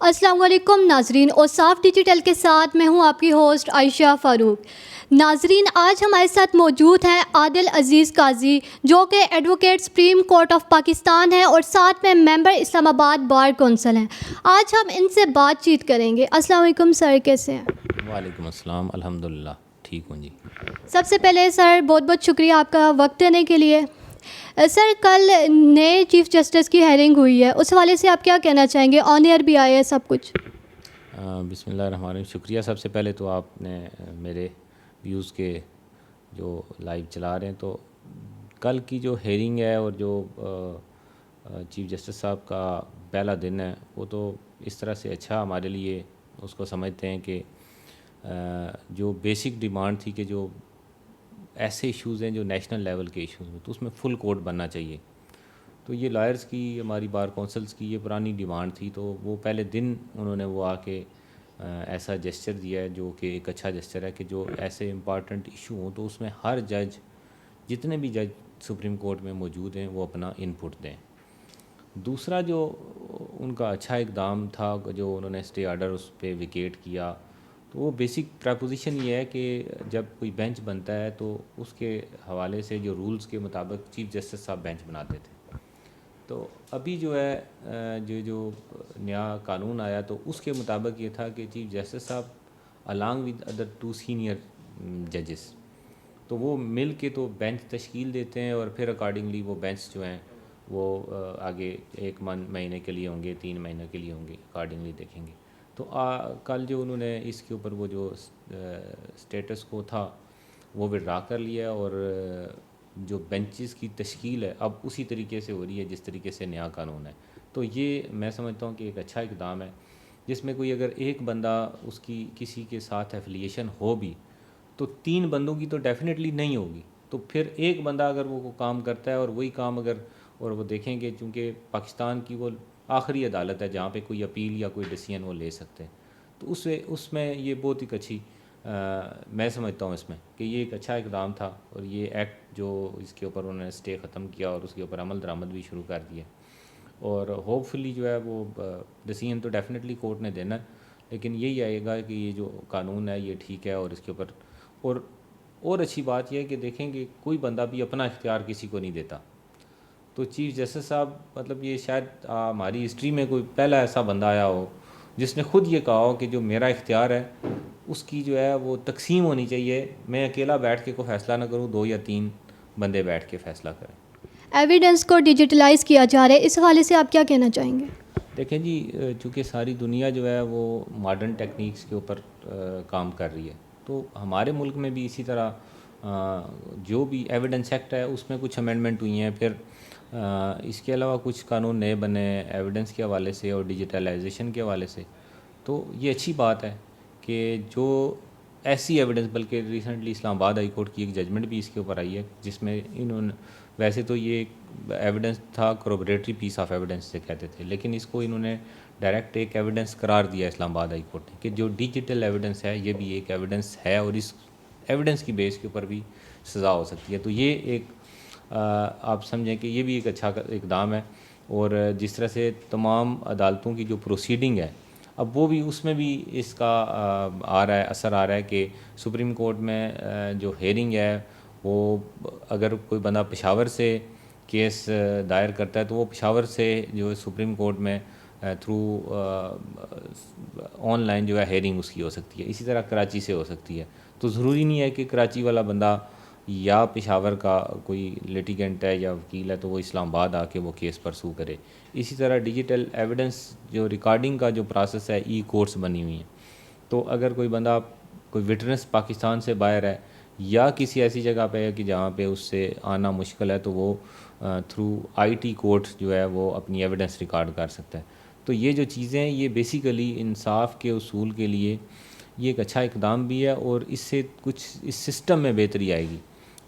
السلام علیکم ناظرین، اور صاف ڈیجیٹل کے ساتھ میں ہوں آپ کی ہوسٹ عائشہ فاروق۔ ناظرین، آج ہمارے ساتھ موجود ہیں عادل عزیز قاضی، جو کہ advocate supreme court of Pakistan ہیں اور ساتھ میں ممبر اسلام آباد بار کونسل ہیں۔ آج ہم ان سے بات چیت کریں گے۔ السلام علیکم سر، کیسے ہیں؟ وعلیکم السلام، الحمدللہ ٹھیک ہوں جی۔ سب سے پہلے سر بہت بہت شکریہ آپ کا وقت دینے کے لیے۔ سر، کل نئے چیف جسٹس کی ہیئرنگ ہوئی ہے، اس حوالے سے آپ کیا کہنا چاہیں گے؟ آن ایئر بھی آئے ہیں سب کچھ۔ بسم اللہ الرحمن الرحیم۔ شکریہ سب سے پہلے تو آپ نے میرے ویوز کے جو لائیو چلا رہے ہیں، تو کل کی جو ہیئرنگ ہے اور جو چیف جسٹس صاحب کا پہلا دن ہے، وہ تو اس طرح سے اچھا ہمارے لیے اس کو سمجھتے ہیں کہ جو بیسک ڈیمانڈ تھی کہ جو ایسے ایشوز ہیں جو نیشنل لیول کے ایشوز ہیں، تو اس میں فل کورٹ بننا چاہیے۔ تو یہ لائرز کی، ہماری بار کونسلز کی یہ پرانی ڈیمانڈ تھی، تو وہ پہلے دن انہوں نے وہ آ کے ایسا جسچر دیا ہے جو کہ ایک اچھا جسچر ہے کہ جو ایسے امپارٹنٹ ایشو ہوں تو اس میں ہر جج، جتنے بھی جج سپریم کورٹ میں موجود ہیں، وہ اپنا ان پٹ دیں۔ دوسرا جو ان کا اچھا اقدام تھا، جو انہوں نے اسٹے آرڈر اس پہ ویکیٹ کیا، تو وہ بیسک پراپوزیشن یہ ہے کہ جب کوئی بینچ بنتا ہے تو اس کے حوالے سے جو رولز کے مطابق چیف جسٹس صاحب بینچ بناتے تھے۔ تو ابھی جو ہے جو نیا قانون آیا تو اس کے مطابق یہ تھا کہ چیف جسٹس صاحب الانگ ود ادر 2 سینئر ججز، تو وہ مل کے تو بینچ تشکیل دیتے ہیں، اور پھر اکارڈنگلی وہ بینچ جو ہیں وہ آگے 1 مہینے کے لیے ہوں گے، 3 مہینے کے لیے ہوں گے، اکارڈنگلی دیکھیں گے۔ تو کل جو انہوں نے اس کے اوپر وہ جو اسٹیٹس کو تھا وہ وڈرا کر لیا، اور جو بینچز کی تشکیل ہے اب اسی طریقے سے ہو رہی ہے جس طریقے سے نیا قانون ہے۔ تو یہ میں سمجھتا ہوں کہ ایک اچھا اقدام ہے، جس میں کوئی اگر ایک بندہ اس کی کسی کے ساتھ ایفیلیشن ہو بھی تو 3 بندوں کی تو ڈیفینیٹلی نہیں ہوگی، تو پھر ایک بندہ اگر وہ کام کرتا ہے اور وہی کام اگر، اور وہ دیکھیں گے چونکہ پاکستان کی وہ آخری عدالت ہے جہاں پہ کوئی اپیل یا کوئی ڈیسیژن وہ لے سکتے ہیں، تو اس میں یہ بہت ایک اچھی میں سمجھتا ہوں اس میں کہ یہ ایک اچھا اقدام تھا، اور یہ ایکٹ جو اس کے اوپر انہوں نے اسٹے ختم کیا اور اس کے اوپر عمل درآمد بھی شروع کر دیا، اور ہوپ فلی جو ہے وہ ڈیسیژن تو ڈیفینیٹلی کورٹ نے دینا ہے، لیکن یہی آئے گا کہ یہ جو قانون ہے یہ ٹھیک ہے، اور اس کے اوپر اور اچھی بات یہ ہے کہ دیکھیں کہ کوئی بندہ بھی اپنا اختیار کسی کو نہیں دیتا۔ تو چیف جسٹس صاحب، مطلب یہ شاید ہماری ہسٹری میں کوئی پہلا ایسا بندہ آیا ہو جس نے خود یہ کہا ہو کہ جو میرا اختیار ہے اس کی جو ہے وہ تقسیم ہونی چاہیے، میں اکیلا بیٹھ کے کوئی فیصلہ نہ کروں، 2 یا 3 بندے بیٹھ کے فیصلہ کریں۔ ایویڈنس کو ڈیجیٹلائز کیا جا رہا ہے، اس حوالے سے آپ کیا کہنا چاہیں گے؟ دیکھیں جی، چونکہ ساری دنیا جو ہے وہ ماڈرن ٹیکنیکس کے اوپر کام کر رہی ہے، تو ہمارے ملک میں بھی اسی طرح جو بھی ایویڈنس ایکٹ ہے اس میں کچھ امینڈمنٹ ہوئی ہیں، پھر اس کے علاوہ کچھ قانون نئے بنے ایویڈنس کے حوالے سے اور ڈیجیٹلائزیشن کے حوالے سے۔ تو یہ اچھی بات ہے کہ جو ایسی ایویڈنس، بلکہ ریسنٹلی اسلام آباد ہائی کورٹ کی ایک ججمنٹ بھی اس کے اوپر آئی ہے جس میں انہوں نے، ویسے تو یہ ایویڈنس تھا کروبریٹری پیس آف ایویڈنس سے کہتے تھے، لیکن اس کو انہوں نے ڈائریکٹ ایک ایویڈنس قرار دیا اسلام آباد ہائی کورٹ نے کہ جو ڈیجیٹل ایویڈنس ہے یہ بھی ایک ایویڈنس ہے، اور اس ایویڈنس کی بیس کے اوپر بھی سزا ہو سکتی ہے۔ تو یہ ایک آپ سمجھیں کہ یہ بھی ایک اچھا اقدام ہے، اور جس طرح سے تمام عدالتوں کی جو پروسیڈنگ ہے اب وہ بھی، اس میں بھی اس کا آ رہا ہے، اثر آ رہا ہے کہ سپریم کورٹ میں جو ہیئرنگ ہے وہ اگر کوئی بندہ پشاور سے کیس دائر کرتا ہے تو وہ پشاور سے جو ہے سپریم کورٹ میں تھرو آن لائن جو ہے ہیئرنگ اس کی ہو سکتی ہے، اسی طرح کراچی سے ہو سکتی ہے۔ تو ضروری نہیں ہے کہ کراچی والا بندہ یا پشاور کا کوئی لیٹیگنٹ ہے یا وکیل ہے تو وہ اسلام آباد آ کے وہ کیس پرسو کرے۔ اسی طرح ڈیجیٹل ایویڈنس جو ریکارڈنگ کا جو پروسیس ہے، ای کورٹس بنی ہوئی ہیں، تو اگر کوئی بندہ، کوئی وٹنس پاکستان سے باہر ہے یا کسی ایسی جگہ پہ ہے کہ جہاں پہ اس سے آنا مشکل ہے، تو وہ تھرو آئی ٹی کورٹ جو ہے وہ اپنی ایویڈنس ریکارڈ کر سکتا ہے۔ تو یہ جو چیزیں ہیں یہ بیسیکلی انصاف کے اصول کے لیے یہ ایک اچھا اقدام بھی ہے، اور اس سے کچھ اس سسٹم میں بہتری آئے گی،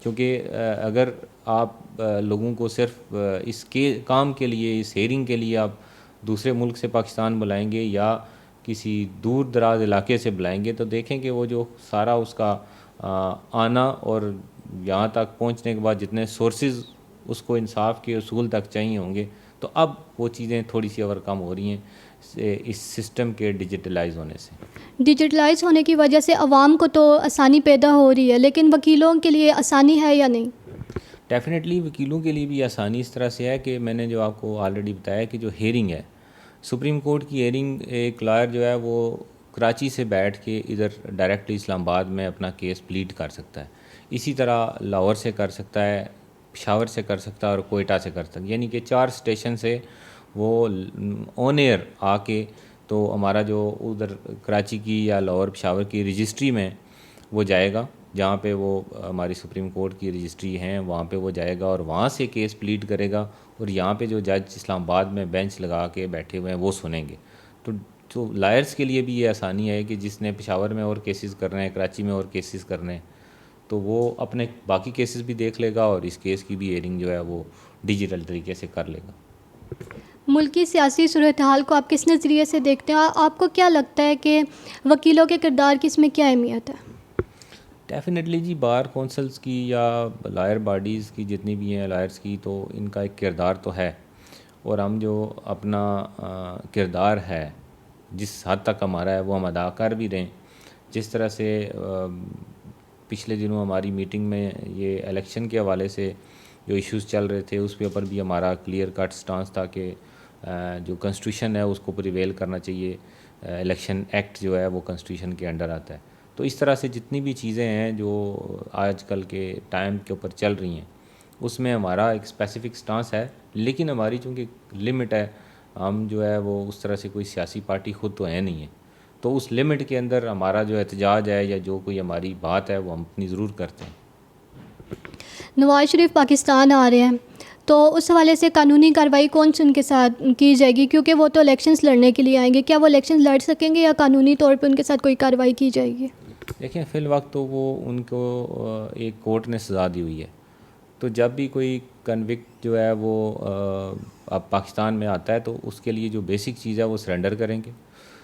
کیونکہ اگر آپ لوگوں کو صرف اس کے کام کے لیے، اس ہیئرنگ کے لیے آپ دوسرے ملک سے پاکستان بلائیں گے یا کسی دور دراز علاقے سے بلائیں گے، تو دیکھیں کہ وہ جو سارا اس کا آنا اور یہاں تک پہنچنے کے بعد جتنے سورسز اس کو انصاف کے اصول تک چاہیے ہوں گے، تو اب وہ چیزیں تھوڑی سی اور کم ہو رہی ہیں۔ اس سسٹم کے ڈیجیٹلائز ہونے سے. ڈیجیٹلائز ہونے کی وجہ سے عوام کو تو آسانی پیدا ہو رہی ہے، لیکن وکیلوں کے لیے آسانی ہے یا نہیں؟ ڈیفینیٹلی وکیلوں کے لیے بھی آسانی اس طرح سے ہے کہ میں نے جو آپ کو آلریڈی بتایا کہ جو ہیئرنگ ہے سپریم کورٹ کی ہیئرنگ، ایک لائر جو ہے وہ کراچی سے بیٹھ کے ادھر ڈائریکٹلی اسلام آباد میں اپنا کیس پلیٹ کر سکتا ہے. اسی طرح لاہور سے کر سکتا ہے، پشاور سے کر سکتا ہے اور کوئٹہ سے کر سکتا ہے. یعنی کہ 4 اسٹیشن سے وہ آن ایئر آ کے تو ہمارا جو ادھر کراچی کی یا لاہور پشاور کی رجسٹری میں وہ جائے گا، جہاں پہ وہ ہماری سپریم کورٹ کی رجسٹری ہیں وہاں پہ وہ جائے گا اور وہاں سے کیس پلیٹ کرے گا، اور یہاں پہ جو جج اسلام آباد میں بینچ لگا کے بیٹھے ہوئے ہیں وہ سنیں گے. تو لائرز کے لیے بھی یہ آسانی ہے کہ جس نے پشاور میں اور کیسز کرنے ہیں، کراچی میں اور کیسز کرنے ہیں، تو وہ اپنے باقی کیسز بھی دیکھ لے گا اور اس کیس کی بھی ہیئرنگ جو ہے وہ ڈیجیٹل طریقے سے کر لے گا. ملک کی سیاسی صورتحال کو آپ کس نظریے سے دیکھتے ہیں؟ آپ کو کیا لگتا ہے کہ وکیلوں کے کردار کی اس میں کیا اہمیت ہے؟ ڈیفینیٹلی جی، بار کونسلز کی یا لائر باڈیز کی جتنی بھی ہیں لائرز کی، تو ان کا ایک کردار تو ہے، اور ہم جو اپنا کردار ہے جس حد تک ہمارا ہے وہ ہم ادا کر بھی رہے ہیں. جس طرح سے پچھلے دنوں ہماری میٹنگ میں یہ الیکشن کے حوالے سے جو ایشوز چل رہے تھے اس کے اوپر بھی ہمارا کلیئر کٹ سٹانس تھا کہ جو کنسٹیٹیوشن ہے اس کو پریویل کرنا چاہیے. الیکشن ایکٹ جو ہے وہ کنسٹیٹیوشن کے انڈر آتا ہے. تو اس طرح سے جتنی بھی چیزیں ہیں جو آج کل کے ٹائم کے اوپر چل رہی ہیں اس میں ہمارا ایک اسپیسیفک سٹانس ہے، لیکن ہماری چونکہ لمٹ ہے، ہم جو ہے وہ اس طرح سے کوئی سیاسی پارٹی خود تو ہے نہیں ہے، تو اس لمٹ کے اندر ہمارا جو احتجاج ہے یا جو کوئی ہماری بات ہے وہ ہم اپنی ضرور کرتے ہیں. نواز شریف پاکستان آ رہے ہیں، تو اس حوالے سے قانونی کارروائی کون سی ان کے ساتھ کی جائے گی؟ کیونکہ وہ تو الیکشنز لڑنے کے لیے آئیں گے، کیا وہ الیکشنز لڑ سکیں گے یا قانونی طور پہ ان کے ساتھ کوئی کارروائی کی جائے گی؟ دیکھیں، فی الوقت تو وہ ان کو ایک کورٹ نے سزا دی ہوئی ہے، تو جب بھی کوئی کنوکٹ جو ہے وہ اب پاکستان میں آتا ہے تو اس کے لیے جو بیسک چیز ہے وہ سرنڈر کریں گے.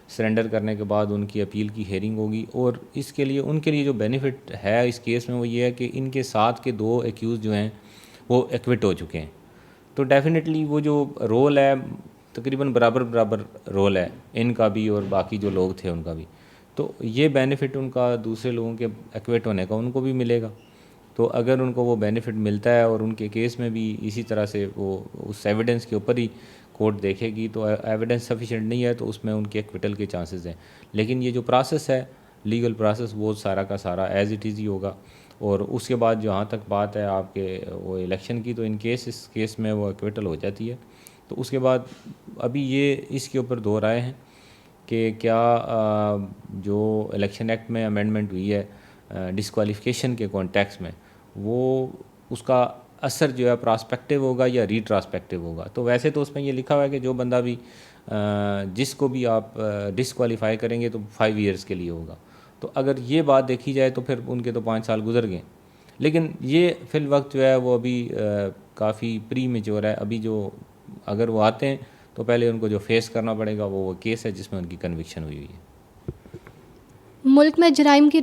سرنڈر کرنے کے بعد ان کی اپیل کی ہیئرنگ ہوگی، اور اس کے لیے ان کے لیے جو بینیفٹ ہے اس کیس میں وہ یہ ہے کہ ان کے ساتھ کے 2 ایکیوز جو ہیں وہ ایکوٹ ہو چکے ہیں. تو ڈیفینیٹلی وہ جو رول ہے تقریباً برابر رول ہے ان کا بھی اور باقی جو لوگ تھے ان کا بھی. تو یہ بینیفٹ ان کا دوسرے لوگوں کے ایکویٹ ہونے کا ان کو بھی ملے گا. تو اگر ان کو وہ بینیفٹ ملتا ہے اور ان کے کیس میں بھی اسی طرح سے وہ اس ایویڈنس کے اوپر ہی کورٹ دیکھے گی تو ایویڈنس سفیشینٹ نہیں ہے تو اس میں ان کے ایکویٹل کے چانسز ہیں. لیکن یہ جو پروسیس ہے لیگل پروسیس وہ سارا کا سارا ایز اٹ از ہی ہوگا. اور اس کے بعد جہاں تک بات ہے آپ کے وہ الیکشن کی، تو ان کیس اس کیس میں وہ ایکویٹل ہو جاتی ہے. تو اس کے بعد ابھی یہ اس کے اوپر 2 رائے ہیں کہ کیا جو الیکشن ایکٹ میں امینڈمنٹ ہوئی ہے ڈسکوالیفیکیشن کے کانٹیکس میں، وہ اس کا اثر جو ہے پراسپیکٹیو ہوگا یا ریٹراسپیکٹیو ہوگا. تو ویسے تو اس میں یہ لکھا ہوا ہے کہ جو بندہ بھی جس کو بھی آپ ڈسکوالیفائی کریں گے تو 5 ایئرس کے لیے ہوگا. تو اگر یہ بات دیکھی جائے تو پھر ان کے تو 5 سال گزر گئے. لیکن یہ فی الوقت جو ہے وہ ابھی کافی پری میچور ہے. ابھی جو اگر وہ آتے ہیں تو پہلے ان کو جو فیس کرنا پڑے گا وہ کیس ہے جس میں ان کی کنوکشن ہوئی ہے. ملک میں جرائم کی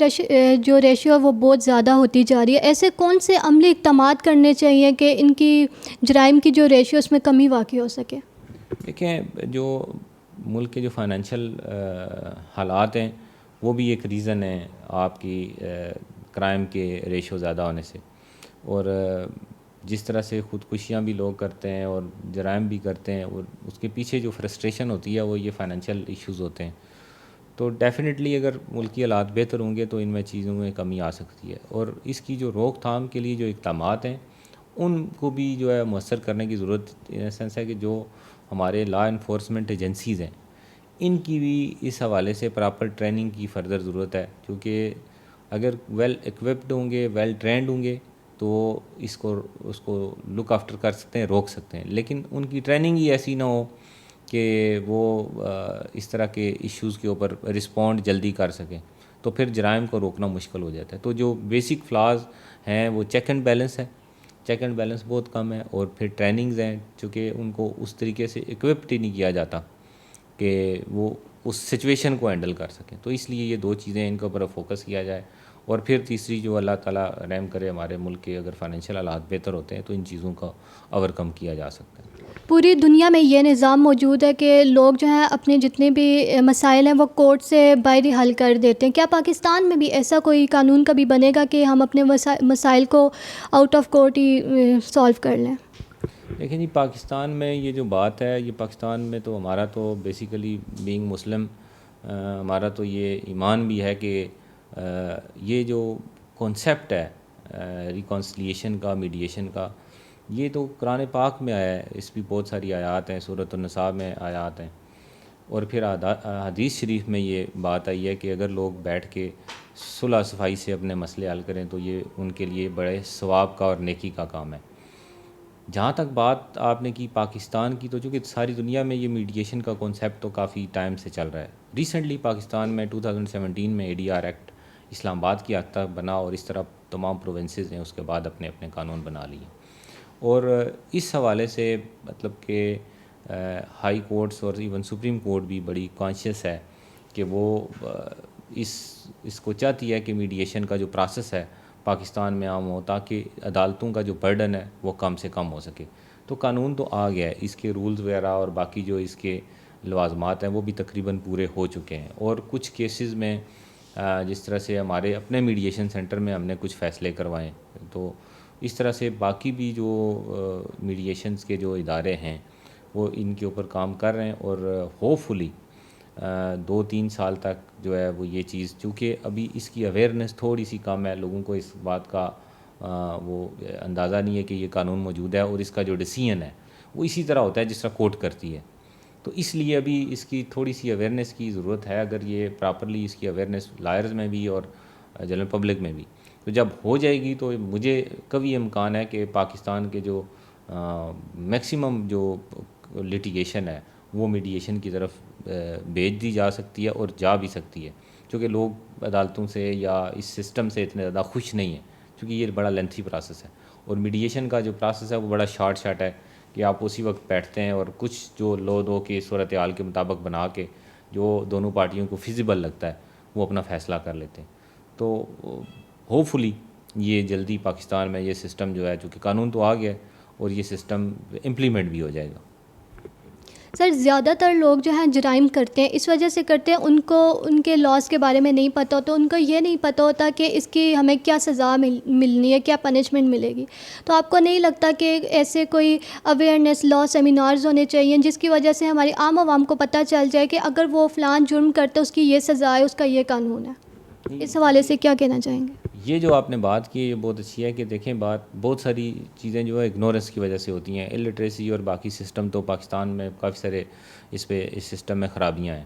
جو ریشیو ہے وہ بہت زیادہ ہوتی جا رہی ہے. ایسے کون سے عملی اقدامات کرنے چاہیے کہ ان کی جرائم کی جو ریشیو اس میں کمی واقع ہو سکے؟ دیکھیں، جو ملک کے جو فائنینشیل حالات ہیں وہ بھی ایک ریزن ہے آپ کی کرائم کے ریشیو زیادہ ہونے سے. اور جس طرح سے خودکشیاں بھی لوگ کرتے ہیں اور جرائم بھی کرتے ہیں، اور اس کے پیچھے جو فرسٹریشن ہوتی ہے وہ یہ فائنینشیل ایشوز ہوتے ہیں. تو ڈیفینیٹلی اگر ملکی حالات بہتر ہوں گے تو ان میں چیزوں میں کمی آ سکتی ہے. اور اس کی جو روک تھام کے لیے جو اقدامات ہیں ان کو بھی جو ہے مؤثر کرنے کی ضرورت ان سینس ہے کہ جو ہمارے لا انفورسمنٹ ایجنسیز ہیں ان کی بھی اس حوالے سے پراپر ٹریننگ کی فردر ضرورت ہے. کیونکہ اگر ویل ایکوپڈ ہوں گے، ویل ٹرینڈ ہوں گے تو اس کو لک آفٹر کر سکتے ہیں، روک سکتے ہیں. لیکن ان کی ٹریننگ ہی ایسی نہ ہو کہ وہ اس طرح کے ایشوز کے اوپر رسپونڈ جلدی کر سکیں، تو پھر جرائم کو روکنا مشکل ہو جاتا ہے. تو جو بیسک فلاز ہیں وہ چیک اینڈ بیلنس ہے. چیک اینڈ بیلنس بہت کم ہے، اور پھر ٹریننگز ہیں چونکہ ان کو اس طریقے سے ایکوپڈ ہی نہیں کیا جاتا کہ وہ اس سچویشن کو ہینڈل کر سکیں. تو اس لیے یہ 2 چیزیں ان کے اوپر فوکس کیا جائے. اور پھر تیسری جو اللہ تعالیٰ رحم کرے ہمارے ملک کے اگر فائنینشیل حالات بہتر ہوتے ہیں تو ان چیزوں کا اوور کم کیا جا سکتا ہے. پوری دنیا میں یہ نظام موجود ہے کہ لوگ جو ہیں اپنے جتنے بھی مسائل ہیں وہ کورٹ سے باہر حل کر دیتے ہیں. کیا پاکستان میں بھی ایسا کوئی قانون کبھی بنے گا کہ ہم اپنے مسائل کو out of court he solve کر لیں؟ دیکھیں جی، پاکستان میں یہ جو بات ہے، یہ پاکستان میں تو ہمارا تو بیسیکلی بینگ مسلم ہمارا تو یہ ایمان بھی ہے کہ یہ جو کانسیپٹ ہے ریکانسلیشن کا، میڈیشن کا، یہ تو قرآن پاک میں آیا ہے. اس بھی بہت ساری آیات ہیں، سورۃ النساء میں آیات ہیں، اور پھر حدیث شریف میں یہ بات آئی ہے کہ اگر لوگ بیٹھ کے صلح صفائی سے اپنے مسئلے حل کریں تو یہ ان کے لیے بڑے ثواب کا اور نیکی کا کام ہے. جہاں تک بات آپ نے کی پاکستان کی، تو چونکہ ساری دنیا میں یہ میڈیشن کا کانسیپٹ تو کافی ٹائم سے چل رہا ہے. ریسنٹلی پاکستان میں 2017 میں ADR ایکٹ اسلام آباد کی حد تک بنا، اور اس طرح تمام پروونسز نے اس کے بعد اپنے اپنے قانون بنا لیے. اور اس حوالے سے مطلب کہ ہائی کورٹس اور ایون سپریم کورٹ بھی بڑی کانشیس ہے کہ وہ اس کو چاہتی ہے کہ میڈیشن کا جو پروسیس ہے پاکستان میں عام ہو، تاکہ عدالتوں کا جو برڈن ہے وہ کم سے کم ہو سکے. تو قانون تو آ گیا ہے، اس کے رولز وغیرہ اور باقی جو اس کے لوازمات ہیں وہ بھی تقریباً پورے ہو چکے ہیں. اور کچھ کیسز میں جس طرح سے ہمارے اپنے میڈیشن سینٹر میں ہم نے کچھ فیصلے کروائے، تو اس طرح سے باقی بھی جو میڈیشنز کے جو ادارے ہیں وہ ان کے اوپر کام کر رہے ہیں. اور ہوپ فلی 2-3 سال تک جو ہے وہ یہ چیز، چونکہ ابھی اس کی اویئرنیس تھوڑی سی کم ہے، لوگوں کو اس بات کا وہ اندازہ نہیں ہے کہ یہ قانون موجود ہے، اور اس کا جو ڈیسیژن ہے وہ اسی طرح ہوتا ہے جس طرح کورٹ کرتی ہے. تو اس لیے ابھی اس کی تھوڑی سی اویئرنیس کی ضرورت ہے. اگر یہ پراپرلی اس کی اویئرنیس لائرز میں بھی اور جنرل پبلک میں بھی، تو جب ہو جائے گی تو مجھے کبھی امکان ہے کہ پاکستان کے جو میکسیمم جو لٹیگیشن ہے وہ میڈیشن کی طرف بھیج دی جا سکتی ہے، اور جا بھی سکتی ہے، کیونکہ لوگ عدالتوں سے یا اس سسٹم سے اتنے زیادہ خوش نہیں ہیں، کیونکہ یہ بڑا لینتھی پروسیس ہے. اور میڈیشن کا جو پروسیس ہے وہ بڑا شارٹ ہے کہ آپ اسی وقت بیٹھتے ہیں اور کچھ جو لو دو کی صورتحال کے مطابق بنا کے جو دونوں پارٹیوں کو فیزیبل لگتا ہے وہ اپنا فیصلہ کر لیتے ہیں. تو ہوپ فلی یہ جلدی پاکستان میں یہ سسٹم جو ہے، چونکہ قانون تو آ گیا ہے، اور یہ سسٹم امپلیمنٹ بھی ہو جائے گا. سر، زیادہ تر لوگ جو ہیں جرائم کرتے ہیں، اس وجہ سے کرتے ہیں ان کو ان کے لاس کے بارے میں نہیں پتہ ہوتا، ان کو یہ نہیں پتہ ہوتا کہ اس کی ہمیں کیا سزا ملنی ہے، کیا پنشمنٹ ملے گی. تو آپ کو نہیں لگتا کہ ایسے کوئی اویئرنیس لا سیمینارز ہونے چاہیے جس کی وجہ سے ہماری عام عوام کو پتہ چل جائے کہ اگر وہ فلان جرم کرتے اس کی یہ سزا ہے، اس کا یہ قانون ہے؟ اس حوالے سے کیا کہنا چاہیں گے؟ یہ جو آپ نے بات کی یہ بہت اچھی ہے کہ دیکھیں بہت ساری چیزیں جو ہے اگنورنس کی وجہ سے ہوتی ہیں. الٹریسی اور باقی سسٹم تو پاکستان میں کافی سارے اس سسٹم میں خرابیاں ہیں.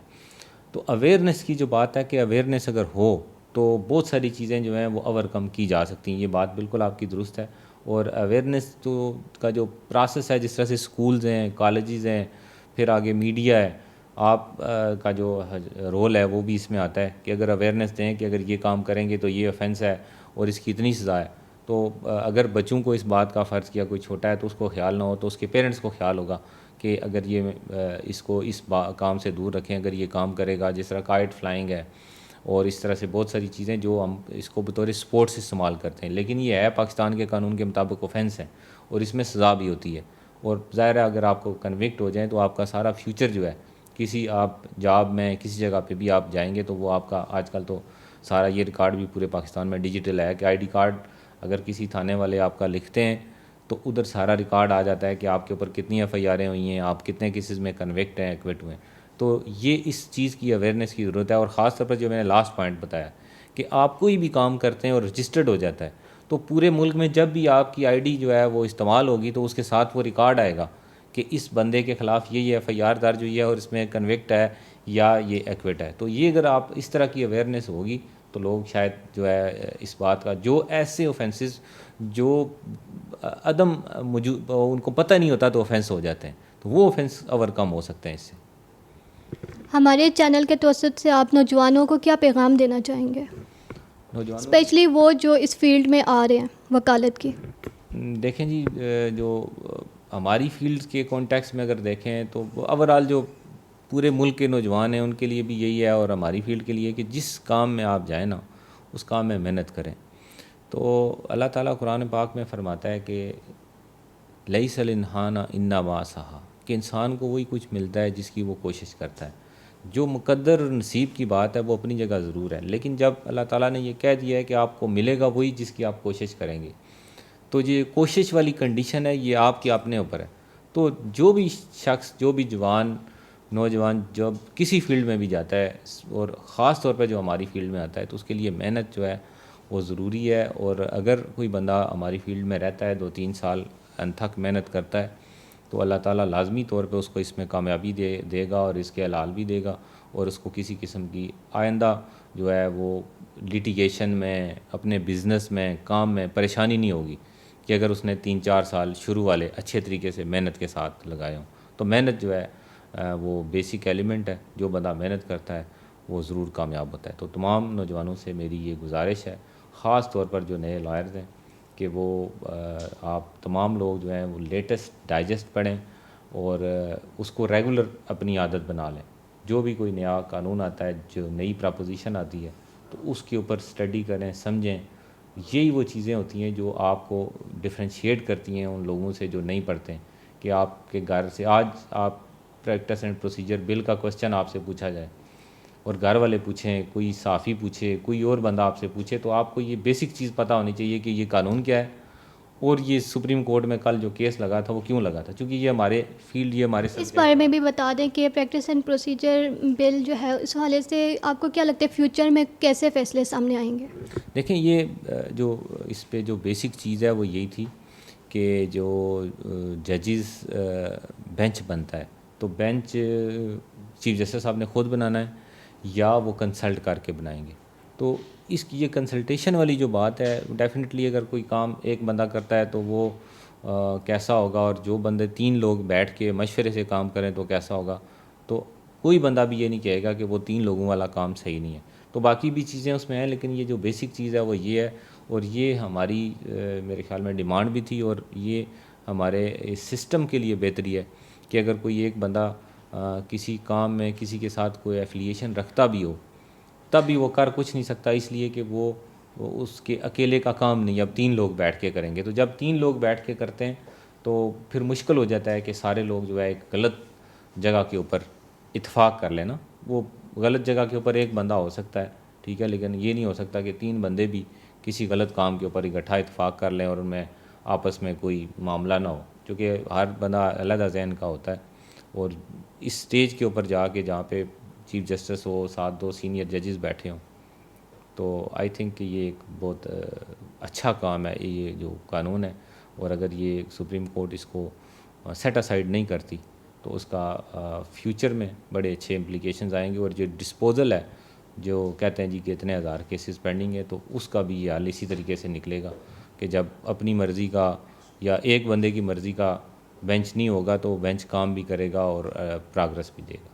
تو اویئرنیس کی جو بات ہے کہ اویئرنیس اگر ہو تو بہت ساری چیزیں جو ہیں وہ اوور کم کی جا سکتی ہیں. یہ بات بالکل آپ کی درست ہے. اور اویئرنیس کا جو پروسیس ہے، جس طرح سے اسکولز ہیں، کالجز ہیں، پھر آگے میڈیا ہے، آپ کا جو رول ہے وہ بھی اس میں آتا ہے کہ اگر اویئرنیس دیں کہ اگر یہ کام کریں گے تو یہ آفینس ہے اور اس کی اتنی سزا ہے. تو اگر بچوں کو اس بات کا فرض کیا کوئی چھوٹا ہے تو اس کو خیال نہ ہو، تو اس کے پیرنٹس کو خیال ہوگا کہ اگر یہ اس کو اس کام سے دور رکھیں، اگر یہ کام کرے گا، جس طرح کائٹ فلائنگ ہے اور اس طرح سے بہت ساری چیزیں جو ہم اس کو بطور اسپورٹس استعمال کرتے ہیں، لیکن یہ ہے پاکستان کے قانون کے مطابق آفینس ہے اور اس میں سزا بھی ہوتی ہے. اور ظاہر ہے اگر آپ کو کنوکٹ ہو جائیں تو آپ کا سارا فیوچر جو ہے، کسی آپ جاب میں کسی جگہ پہ بھی آپ جائیں گے تو وہ آپ کا آج کل تو سارا یہ ریکارڈ بھی پورے پاکستان میں ڈیجیٹل ہے کہ ID کارڈ اگر کسی تھانے والے آپ کا لکھتے ہیں تو ادھر سارا ریکارڈ آ جاتا ہے کہ آپ کے اوپر کتنی FIRیں ہوئی ہیں، آپ کتنے کیسز میں کنوکٹ ہیں، ایکوٹ ہوئے ہیں. تو یہ اس چیز کی اویئرنیس کی ضرورت ہے. اور خاص طور پر جو میں نے لاسٹ پوائنٹ بتایا کہ آپ کوئی بھی کام کرتے ہیں اور رجسٹرڈ ہو جاتا ہے تو پورے ملک میں جب بھی آپ کی ID جو ہے وہ استعمال ہوگی تو اس کے ساتھ وہ ریکارڈ آئے گا کہ اس بندے کے خلاف یہ FIR درج ہوئی ہے اور اس میں کنوکٹ ہے یا یہ ایکوٹ ہے. تو یہ اگر آپ اس طرح کی اویئرنیس ہوگی تو لوگ شاید جو ہے اس بات کا، جو ایسے اوفینسز جو عدم موجود ان کو پتہ نہیں ہوتا تو اوفینس ہو جاتے ہیں، تو وہ اوفینس اوور کم ہو سکتے ہیں اس سے. ہمارے چینل کے توسط سے آپ نوجوانوں کو کیا پیغام دینا چاہیں گے، اسپیشلی وہ جو اس فیلڈ میں آ رہے ہیں وکالت کی؟ دیکھیں جی، جو ہماری فیلڈ کے کانٹیکس میں اگر دیکھیں تو اوورآل جو پورے ملک کے نوجوان ہیں ان کے لیے بھی یہی ہے، اور ہماری فیلڈ کے لیے کہ جس کام میں آپ جائیں نا اس کام میں محنت کریں. تو اللہ تعالیٰ قرآن پاک میں فرماتا ہے کہ لیس الانسان الا ما سعی، کہ انسان کو وہی کچھ ملتا ہے جس کی وہ کوشش کرتا ہے. جو مقدر نصیب کی بات ہے وہ اپنی جگہ ضرور ہے, لیکن جب اللہ تعالیٰ نے یہ کہہ دیا ہے کہ آپ کو ملے گا وہی جس کی آپ کوشش کریں گے, تو یہ کوشش والی کنڈیشن ہے, یہ آپ کے اپنے اوپر ہے. تو جو بھی شخص, جو بھی جوان نوجوان جب کسی فیلڈ میں بھی جاتا ہے, اور خاص طور پہ جو ہماری فیلڈ میں آتا ہے, تو اس کے لیے محنت جو ہے وہ ضروری ہے. اور اگر کوئی بندہ ہماری فیلڈ میں رہتا ہے 2-3 سال انتھک محنت کرتا ہے, تو اللہ تعالیٰ لازمی طور پہ اس کو اس میں کامیابی دے گا اور اس کے حلال بھی دے گا, اور اس کو کسی قسم کی آئندہ جو ہے وہ لیٹیگیشن میں, اپنے بزنس میں, کام میں پریشانی نہیں ہوگی کہ اگر اس نے 3-4 سال شروع والے اچھے طریقے سے محنت کے ساتھ لگائے ہوں. تو محنت جو ہے وہ بیسک ایلیمنٹ ہے, جو بندہ محنت کرتا ہے وہ ضرور کامیاب ہوتا ہے. تو تمام نوجوانوں سے میری یہ گزارش ہے, خاص طور پر جو نئے لائرز ہیں, کہ وہ آپ تمام لوگ جو ہیں وہ لیٹسٹ ڈائجسٹ پڑھیں اور اس کو ریگولر اپنی عادت بنا لیں. جو بھی کوئی نیا قانون آتا ہے, جو نئی پراپوزیشن آتی ہے, تو اس کے اوپر اسٹڈی کریں, سمجھیں. یہی وہ چیزیں ہوتی ہیں جو آپ کو ڈفرینشیٹ کرتی ہیں ان لوگوں سے جو نہیں پڑھتے ہیں. کہ آپ کے گھر سے آج آپ پریکٹس اینڈ پروسیجر بل کا کوسچن آپ سے پوچھا جائے, اور گھر والے پوچھیں, کوئی صحافی پوچھے, کوئی اور بندہ آپ سے پوچھے, تو آپ کو یہ بیسک چیز پتہ ہونی چاہیے کہ یہ قانون کیا ہے, اور یہ سپریم کورٹ میں کل جو کیس لگا تھا وہ کیوں لگا تھا, کیونکہ یہ ہمارے فیلڈ, یہ ہمارے اس بارے میں بھی بتا دیں کہ پریکٹس اینڈ پروسیجر بل جو ہے اس حوالے سے آپ کو کیا لگتا ہے فیوچر میں کیسے فیصلے سامنے آئیں گے؟ دیکھیں, یہ جو اس پہ جو بیسک چیز ہے وہ یہی تھی کہ جو ججز بینچ بنتا ہے, تو بینچ چیف جسٹس صاحب نے خود بنانا ہے یا وہ کنسلٹ کر کے بنائیں گے. تو اس کی یہ کنسلٹیشن والی جو بات ہے, ڈیفینیٹلی اگر کوئی کام ایک بندہ کرتا ہے تو وہ کیسا ہوگا, اور جو بندے 3 لوگ بیٹھ کے مشورے سے کام کریں تو کیسا ہوگا. تو کوئی بندہ بھی یہ نہیں کہے گا کہ وہ 3 لوگوں والا کام صحیح نہیں ہے. تو باقی بھی چیزیں اس میں ہیں, لیکن یہ جو بیسک چیز ہے وہ یہ ہے, اور یہ ہماری میرے خیال میں ڈیمانڈ بھی تھی, اور یہ ہمارے اس سسٹم کے لیے بہتری ہے کہ اگر کوئی ایک بندہ کسی کام میں کسی کے ساتھ کوئی ایفیلیشن رکھتا بھی ہو, تب بھی وہ کر کچھ نہیں سکتا, اس لیے کہ وہ اس کے اکیلے کا کام نہیں, اب 3 لوگ بیٹھ کے کریں گے. تو جب 3 لوگ بیٹھ کے کرتے ہیں تو پھر مشکل ہو جاتا ہے کہ سارے لوگ جو ہے ایک غلط جگہ کے اوپر اتفاق کر لینا. وہ غلط جگہ کے اوپر ایک بندہ ہو سکتا ہے, ٹھیک ہے, لیکن یہ نہیں ہو سکتا کہ 3 بندے بھی کسی غلط کام کے اوپر اکٹھا اتفاق کر لیں اور ان میں آپس میں کوئی معاملہ نہ ہو, کیونکہ ہر بندہ علیحدہ ذہن کا ہوتا ہے. اور اس سٹیج کے اوپر جا کے جہاں پہ چیف جسٹس ہو, ساتھ 2 سینئر ججز بیٹھے ہوں, تو آئی تھنک کہ یہ ایک بہت اچھا کام ہے یہ جو قانون ہے. اور اگر یہ سپریم کورٹ اس کو سیٹ اسائڈ نہیں کرتی تو اس کا فیوچر میں بڑے اچھے امپلیکیشنز آئیں گے. اور جو ڈسپوزل ہے, جو کہتے ہیں جی کہ اتنے ہزار کیسز پینڈنگ ہے, تو اس کا بھی یہ حال اسی طریقے سے نکلے گا کہ جب اپنی مرضی کا یا ایک بندے کی مرضی کا بینچ نہیں ہوگا تو بینچ کام بھی کرے گا اور پروگرس بھی دے گا.